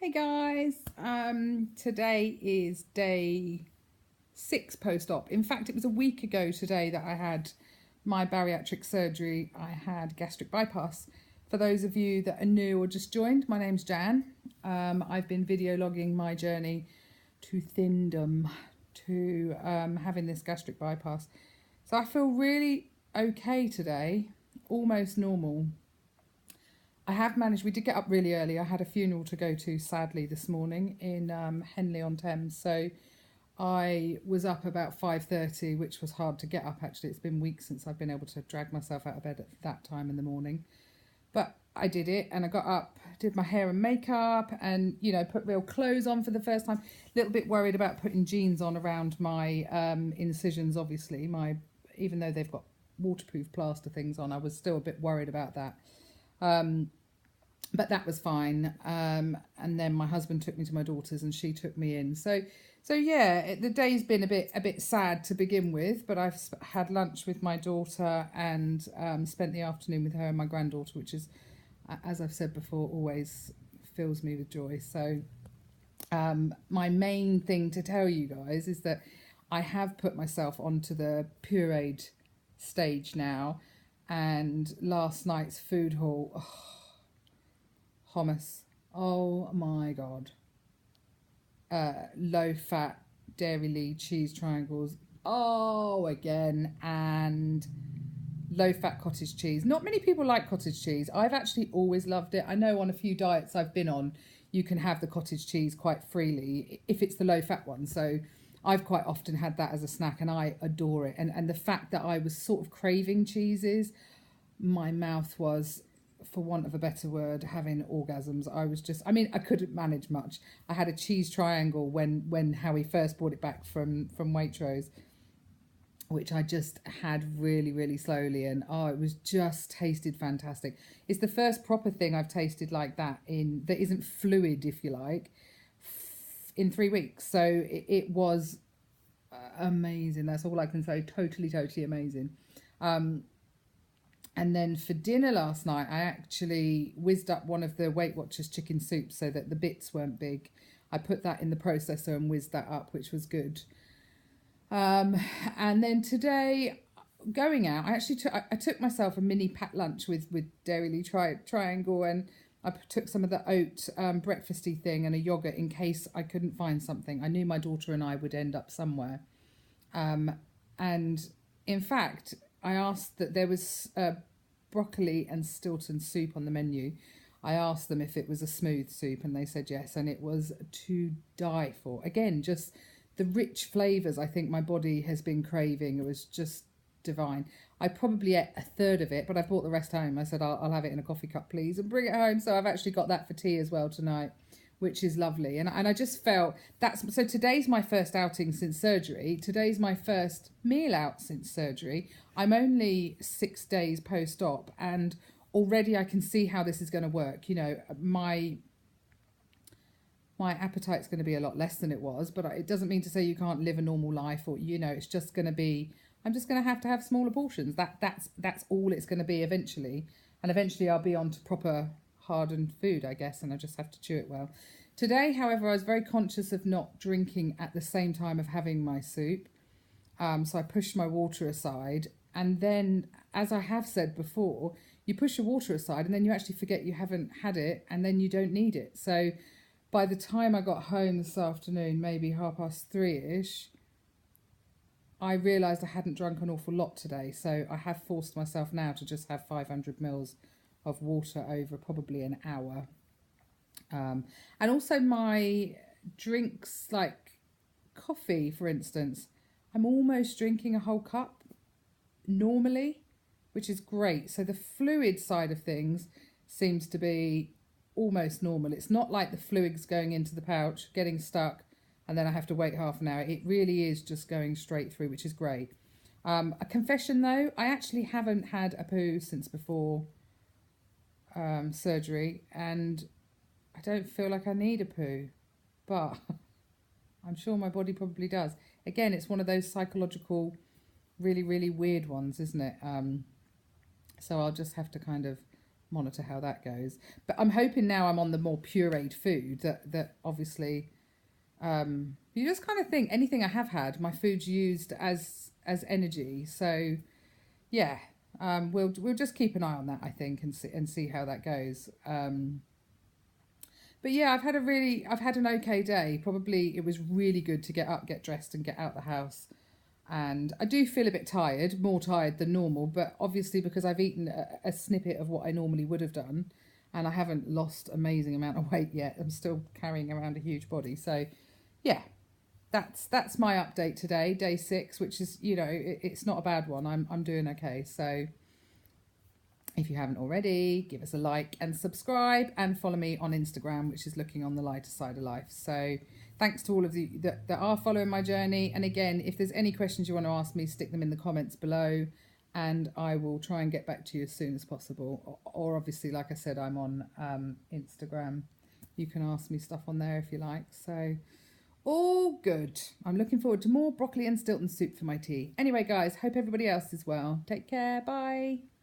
Hey guys, today is day 6 post-op. In fact, it was a week ago today that I had my bariatric surgery. I had gastric bypass. For those of you that are new or just joined, my name's Jan. I've been video logging my journey to Thindom, to having this gastric bypass. So I feel really okay today, almost normal. I have managed, we did get up really early. I had a funeral to go to, sadly, this morning in Henley-on-Thames. So I was up about 5:30, which was hard to get up, actually. It's been weeks since I've been able to drag myself out of bed at that time in the morning. But I did it, and I got up, did my hair and makeup, and, put real clothes on for the first time. A little bit worried about putting jeans on around my incisions, obviously. Even though they've got waterproof plaster things on, I was still a bit worried about that. But that was fine. And then my husband took me to my daughter's and she took me in. So yeah, the day's been a bit sad to begin with, but I've had lunch with my daughter and spent the afternoon with her and my granddaughter, which is, as I've said before, always fills me with joy. So my main thing to tell you guys is that I have put myself onto the pureed stage now, and last night's food haul, hummus, oh my god, low fat dairy cheese triangles, again, and low fat cottage cheese. Not many people like cottage cheese. I've actually always loved it. I know on a few diets I've been on, you can have the cottage cheese quite freely if it's the low fat one. So I've quite often had that as a snack and I adore it. And the fact that I was sort of craving cheeses, my mouth was, for want of a better word, having orgasms. I couldn't manage much. I had a cheese triangle when Howie first brought it back from Waitrose, which I just had really, really slowly, and it was just tasted fantastic. It's the first proper thing I've tasted like that that isn't fluid, if you like, in 3 weeks. So it was amazing. That's all I can say. Totally, totally amazing. And then for dinner last night, I actually whizzed up one of the Weight Watchers chicken soups so that the bits weren't big. I put that in the processor and whizzed that up, which was good. And then today, going out, I took myself a mini packed lunch with Dairy Triangle, and I took some of the oat breakfasty thing and a yogurt in case I couldn't find something. I knew my daughter and I would end up somewhere. And in fact, I asked that there was broccoli and Stilton soup on the menu. I asked them if it was a smooth soup and they said yes, and it was to die for. Again, just the rich flavours I think my body has been craving. It was just divine. I probably ate a third of it, but I brought the rest home. I said, I'll have it in a coffee cup, please, and bring it home. So I've actually got that for tea as well tonight, which is lovely. And I just felt so today's my first outing since surgery. Today's my first meal out since surgery. I'm only 6 days post-op, and already I can see how this is going to work. My appetite's going to be a lot less than it was, but it doesn't mean to say you can't live a normal life, or it's just going to be, I'm just going to have smaller portions. That's all it's going to be eventually, and eventually I'll be on to proper hardened food, I guess, and I just have to chew it well. Today, however, I was very conscious of not drinking at the same time of having my soup, so I pushed my water aside, and then, as I have said before, you push your water aside and then you actually forget you haven't had it, and then you don't need it. So by the time I got home this afternoon, maybe 3:30ish, I realised I hadn't drunk an awful lot today. So I have forced myself now to just have 500 mils of water over probably an hour. And also my drinks, like coffee, for instance, I'm almost drinking a whole cup normally, which is great. So the fluid side of things seems to be almost normal. It's not like the fluids going into the pouch, getting stuck, and then I have to wait half an hour. It really is just going straight through, which is great. A confession though, I actually haven't had a poo since before surgery, and I don't feel like I need a poo, but I'm sure my body probably does. Again, it's one of those psychological, really, really weird ones, isn't it? So I'll just have to kind of monitor how that goes. But I'm hoping now I'm on the more pureed food that obviously, you just kind of think anything I have had, my food's used as energy. So yeah, we'll just keep an eye on that, I think, and see how that goes. But yeah, I've had an okay day. Probably it was really good to get up, get dressed, and get out the house. And I do feel a bit tired, more tired than normal, but obviously because I've eaten a snippet of what I normally would have done, and I haven't lost amazing amount of weight yet. I'm still carrying around a huge body. So yeah, that's my update today, day 6, which is, you know, it's not a bad one. I'm doing okay. So if you haven't already, give us a like and subscribe, and follow me on Instagram, which is Looking on the Lighter Side of Life. So thanks to all of you that are following my journey. And again, if there's any questions you want to ask me, stick them in the comments below, and I will try and get back to you as soon as possible. Or obviously, like I said, I'm on Instagram. You can ask me stuff on there if you like. So all good. I'm looking forward to more broccoli and Stilton soup for my tea. Anyway, guys, hope everybody else is well. Take care. Bye.